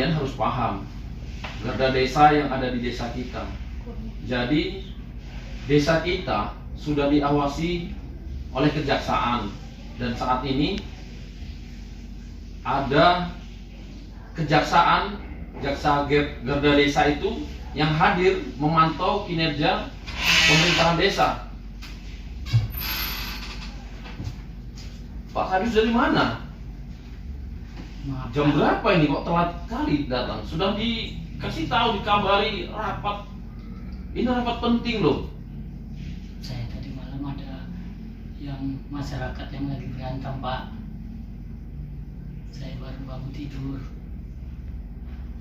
kalian harus paham garda desa yang ada di desa kita. Jadi desa kita sudah diawasi oleh kejaksaan, dan saat ini ada kejaksaan, jaksa garda desa itu yang hadir memantau kinerja pemerintahan desa. Pak Kades dari mana? Jam berapa ini kok telat kali datang? Sudah dikasih tahu, dikabari rapat. Ini rapat penting loh. Saya tadi malam ada yang masyarakat yang lagi berantem, Pak. Saya baru bangun tidur.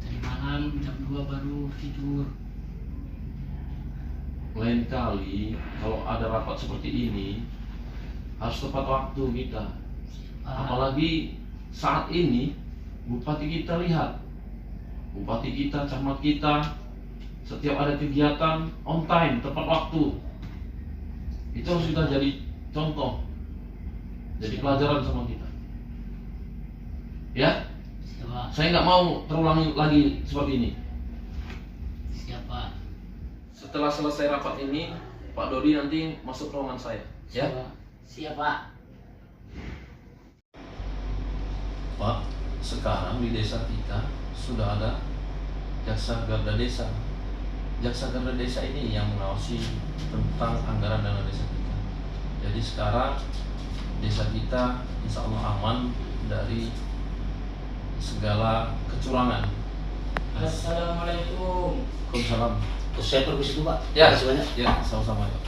Tadi malam jam 2 baru tidur. Lain kali kalau ada rapat seperti ini harus tepat waktu kita. Apalagi saat ini bupati kita, lihat, bupati kita, camat kita setiap ada kegiatan on time, tepat waktu. Itu harus kita jadi contoh, jadi pelajaran sama kita. Ya, Siapa? saya nggak mau terulang lagi seperti ini. Siapa? Setelah selesai rapat ini, Pak Dodi nanti masuk ruangan saya. Ya, Siapa? Pak, sekarang di desa kita sudah ada jaksa garda desa. Jaksa garda desa ini yang mengawasi tentang anggaran dana desa kita. Jadi sekarang desa kita insya Allah aman dari segala kecurangan. Assalamualaikum. Waalaikumsalam. Saya permisi dulu, Pak. Ya, Terima kasih banyak. ya, sama-sama ya.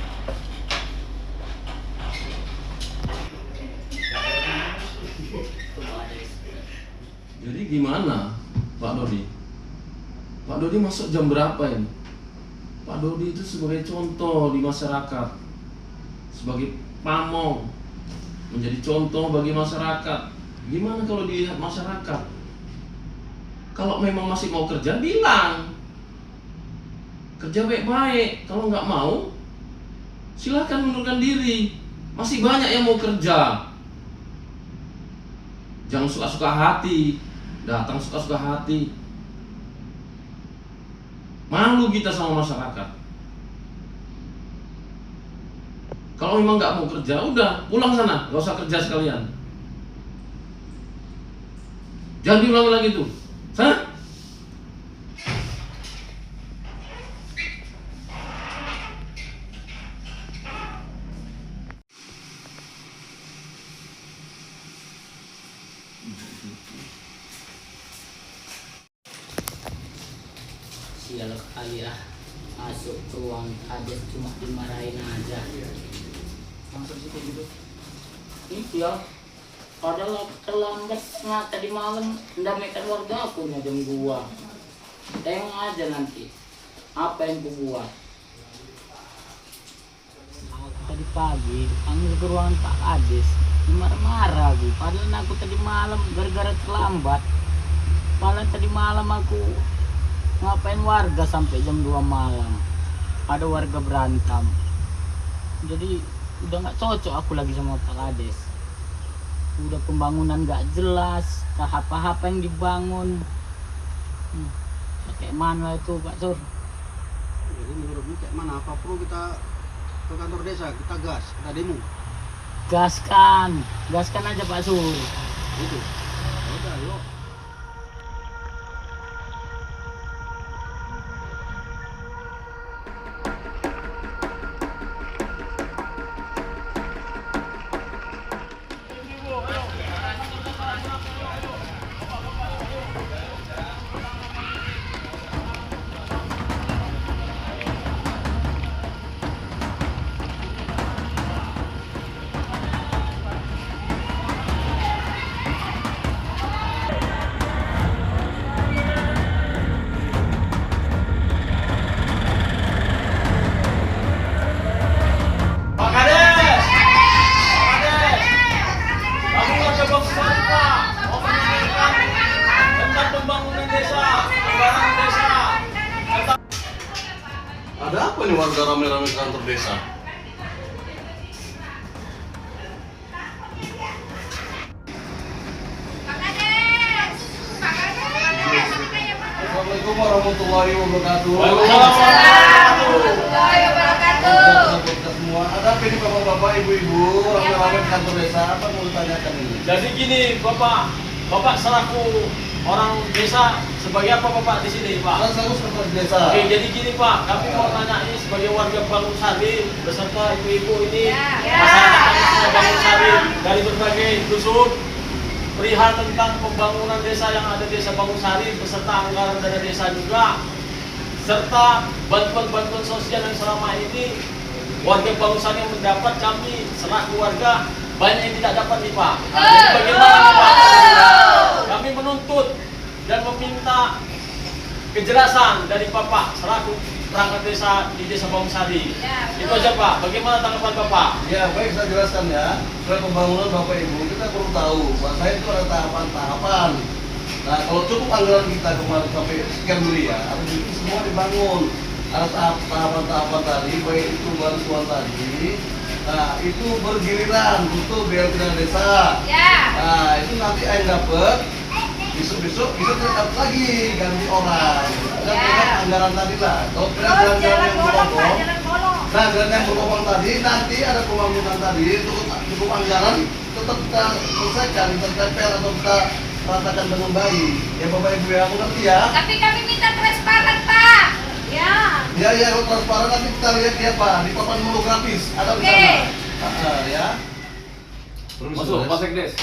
Jadi gimana Pak Dodi? Pak Dodi masuk jam berapa ini? Pak Dodi itu sebagai contoh di masyarakat, sebagai pamong, menjadi contoh bagi masyarakat. Gimana kalau dilihat masyarakat? Kalau memang masih mau kerja, bilang kerja baik-baik. Kalau nggak mau, silahkan mundurkan diri. Masih banyak yang mau kerja. Jangan suka-suka hati, datang suka-suka hati. Malu kita sama masyarakat. Kalau memang nggak mau kerja, udah pulang sana, nggak usah kerja sekalian. Jangan diulangi lagi tuh, sana. Sial kali ya, masuk ke ruang Kades cuma dimarahin aja. Langsung situ gitu. Iya, padahal terlambat tadi malam mendamaikan warga aku jam 2. Tengok aja nanti apa yang ku buat. Tadi pagi panggil ke ruangan Pak Kades, marah-marah aku. Padahal aku tadi malam gara-gara terlambat. Padahal tadi malam aku ngapain warga sampai jam 2 malam. Ada warga berantem. Jadi udah nggak cocok aku lagi sama Pak Kades. Udah pembangunan nggak jelas, tahap-tahap yang dibangun. Kayak mana itu Pak Sur? Jadi menurutmu kayak mana? Apa perlu kita ke kantor desa, kita gas, kita demo? Gaskan aja Pak Sur. Itu. Udah, yuk. Ada apa nih warga rame-rame ke kantor desa? Pak Kades, Pak Kades, warahmatullahi wabarakatuh. Waalaikumsalam warahmatullahi wabarakatuh. Kita semua. Ada apa ini bapak-bapak, ibu-ibu, orang-orang di kantor desa? Apa mau ditanyakan ini? Jadi gini, Bapak selaku orang desa, sebagai apa Bapak di sini, Pak? Saya kantor desa. Oke, jadi gini Pak, kami mau tanya ini sebagai warga Bangun Sari beserta ibu-ibu ini, masyarakat kami semua Bangun Sari dari berbagai dusun, perihal tentang pembangunan desa yang ada desa Bangun Sari beserta anggaran dana desa juga, serta bantuan-bantuan sosial yang selama ini warga Bangun Sari yang mendapat, kami selaku warga banyak yang tidak dapat nih Pak. Jadi bagaimana nih Pak? Kami menuntut dan meminta kejelasan dari Bapak selaku perangkat desa di desa Bangun Sari. Itu aja Pak. Bagaimana tanggapan Bapak? Ya, baik, saya jelaskan ya. Soal pembangunan Bapak Ibu, kita perlu tahu bahwa itu ada tahapan-tahapan. Nah, kalau cukup anggaran kita kemarin sampai sekian miliar, habis itu semua dibangun. Ada tahapan-tahapan tadi, baik itu bantuan tadi. Nah, itu bergiliran untuk BLT desa. Nah, itu nanti yang dapat besok-besok bisa tetap lagi ganti orang. Dan anggaran tadi lah. Kalau jalan yang berlobong, nah jalan yang berlobong tadi nanti ada pembangunan tadi cukup anggaran tetap kita selesaikan, kita tempel atau kita ratakan dengan baik. Ya Bapak Ibu ya, mengerti ya? Tapi kami minta transparan, Pak. Ya, kalau transparan nanti kita lihat dia Pak di papan monografis ada di sana. Ya. Masuk, Pak Sekdes.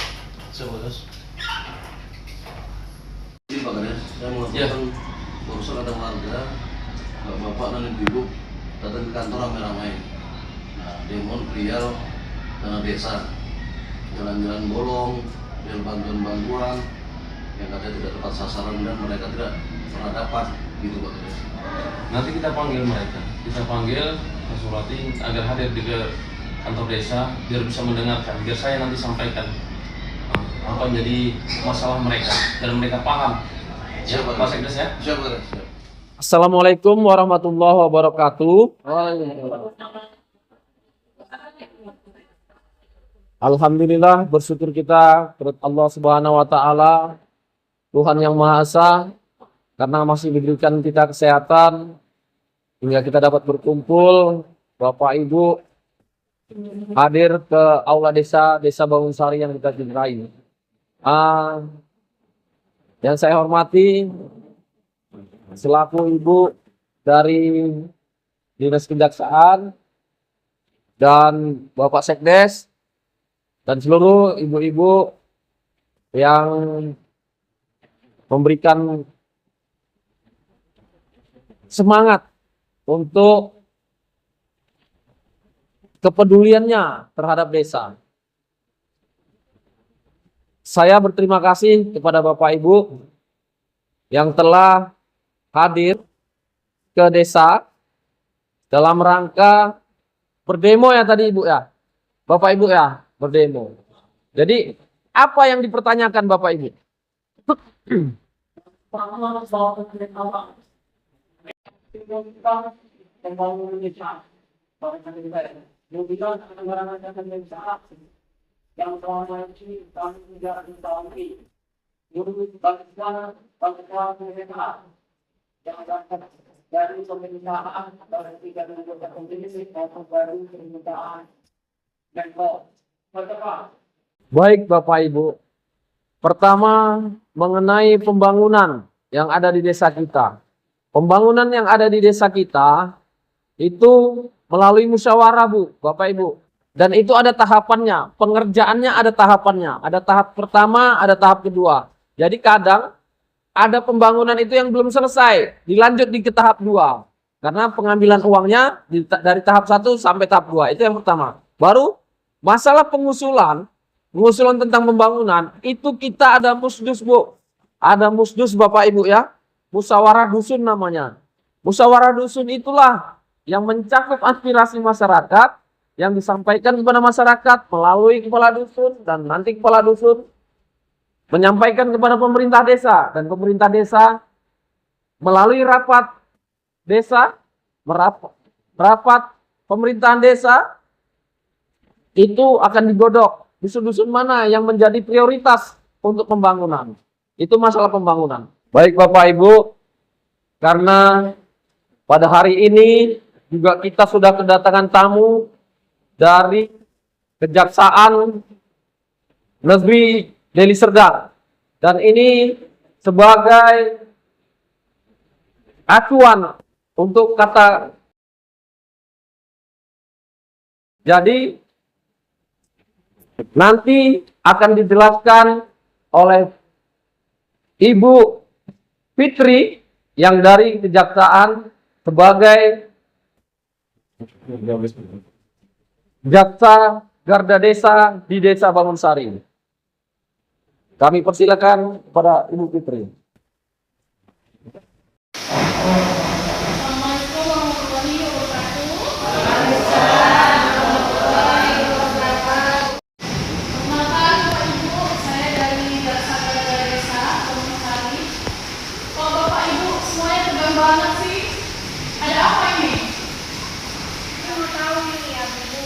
Ini Pak Kades, saya melaporkan barusan ada warga, bapak dan ibu datang ke kantor ramai-ramai. Nah, dia mohon perihal dana desa, jalan-jalan bolong, dan bantuan-bantuan yang katanya tidak tepat sasaran dan mereka tidak pernah dapat, gitu Pak Kades. Nanti kita panggil mereka. Kita panggil Pak Surati agar hadir di kantor desa biar bisa mendengarkan, biar saya nanti sampaikan apa jadi masalah mereka dan mereka paham. Ya, Siap, Pak Sekdes ya. Siap, Pak Kades. Siap. Assalamualaikum warahmatullahi wabarakatuh. Alhamdulillah, bersyukur kita kepada Allah Subhanahu wa taala, Tuhan yang Maha Esa, karena masih diberikan kita kesehatan hingga kita dapat berkumpul Bapak Ibu hadir ke aula desa Bangun Sari yang kita cintai. Yang saya hormati selaku ibu dari Dinas Kejaksaan dan Bapak Sekdes dan seluruh ibu-ibu yang memberikan semangat untuk kepeduliannya terhadap desa. Saya berterima kasih kepada Bapak Ibu yang telah hadir ke desa dalam rangka berdemo ya tadi Ibu ya. Bapak Ibu ya, berdemo. Jadi apa yang dipertanyakan Bapak Ibu? Yang selama ini kami tidak ditahui menurut bangsa yang dapat dari pemerintahan dari 3 negara komisi maupun baru pemerintahan Menko. Baik Bapak Ibu, pertama mengenai pembangunan yang ada di desa kita. Pembangunan yang ada di desa kita itu melalui musyawarah Bu, Bapak Ibu. Dan itu ada tahapannya, pengerjaannya ada tahapannya. Ada tahap pertama, ada tahap kedua. Jadi kadang ada pembangunan itu yang belum selesai, dilanjut di ke tahap 2. Karena pengambilan uangnya dari tahap 1 sampai tahap 2, itu yang pertama. Baru masalah pengusulan tentang pembangunan, itu kita ada musdus Bu. Ada musdus Bapak Ibu ya, musyawarah dusun namanya. Musyawarah dusun itulah yang mencakup aspirasi masyarakat, yang disampaikan kepada masyarakat melalui kepala dusun dan nanti kepala dusun menyampaikan kepada pemerintah desa dan pemerintah desa melalui rapat desa, rapat pemerintahan desa itu akan digodok dusun-dusun mana yang menjadi prioritas untuk pembangunan. Itu masalah pembangunan. Baik Bapak Ibu, karena pada hari ini juga kita sudah kedatangan tamu dari Kejaksaan Negeri Deli Serdang. Dan ini sebagai acuan untuk kata. Jadi nanti akan dijelaskan oleh Ibu Fitri yang dari Kejaksaan sebagai Jaksa Garda Desa di Desa Bangunsari. Kami persilakan kepada Ibu Fitri. Assalamualaikum warahmatullahi wabarakatuh. Perkenalkan Bapak Ibu, saya dari Jaksa Garda Desa Bangunsari. Kok Bapak Ibu semuanya tegang banget sih? Ada apa ini? Kita mau tahu nih ya Bu,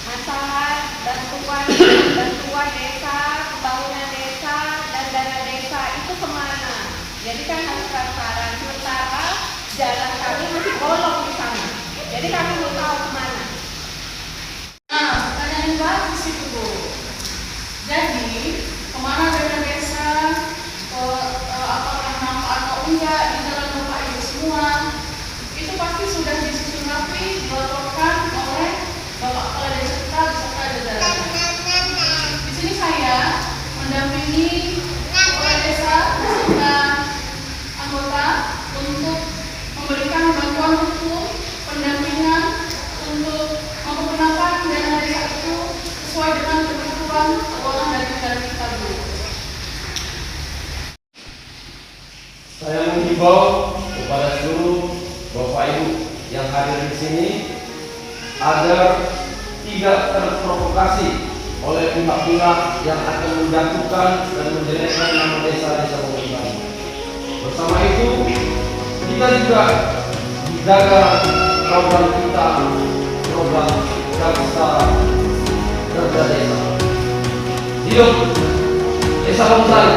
masalah bantuan desa, pembangunan desa, dan dana desa itu kemana? Jadi kan harus transparan. Sementara jalan kami masih bolong di sana. Jadi kami mau tahu kemana. Nah, pertanyaan yang bagus itu Bu. Jadi, kemana dana desa, apakah nampak atau enggak di jalan Bapak Ibu semua, itu pasti sudah disusun rapi, dilaporkan oleh Bapak Kepala Desa kita beserta jajarannya. Di sini saya mendampingi Kepala Desa beserta anggota untuk memberikan bantuan hukum, pendampingan untuk mempergunakan dana desa itu sesuai dengan kebutuhan keuangan dari negara kita dulu. Saya menghimbau kepada seluruh Bapak Ibu yang hadir di sini agar tidak terprovokasi oleh pihak-pihak yang akan menjatuhkan dan menjelekkan nama desa-desa Bangunsari. Bersama itu, kita juga menjaga program kita, program Jaksa Garda Desa. Hidup Desa Bangunsari.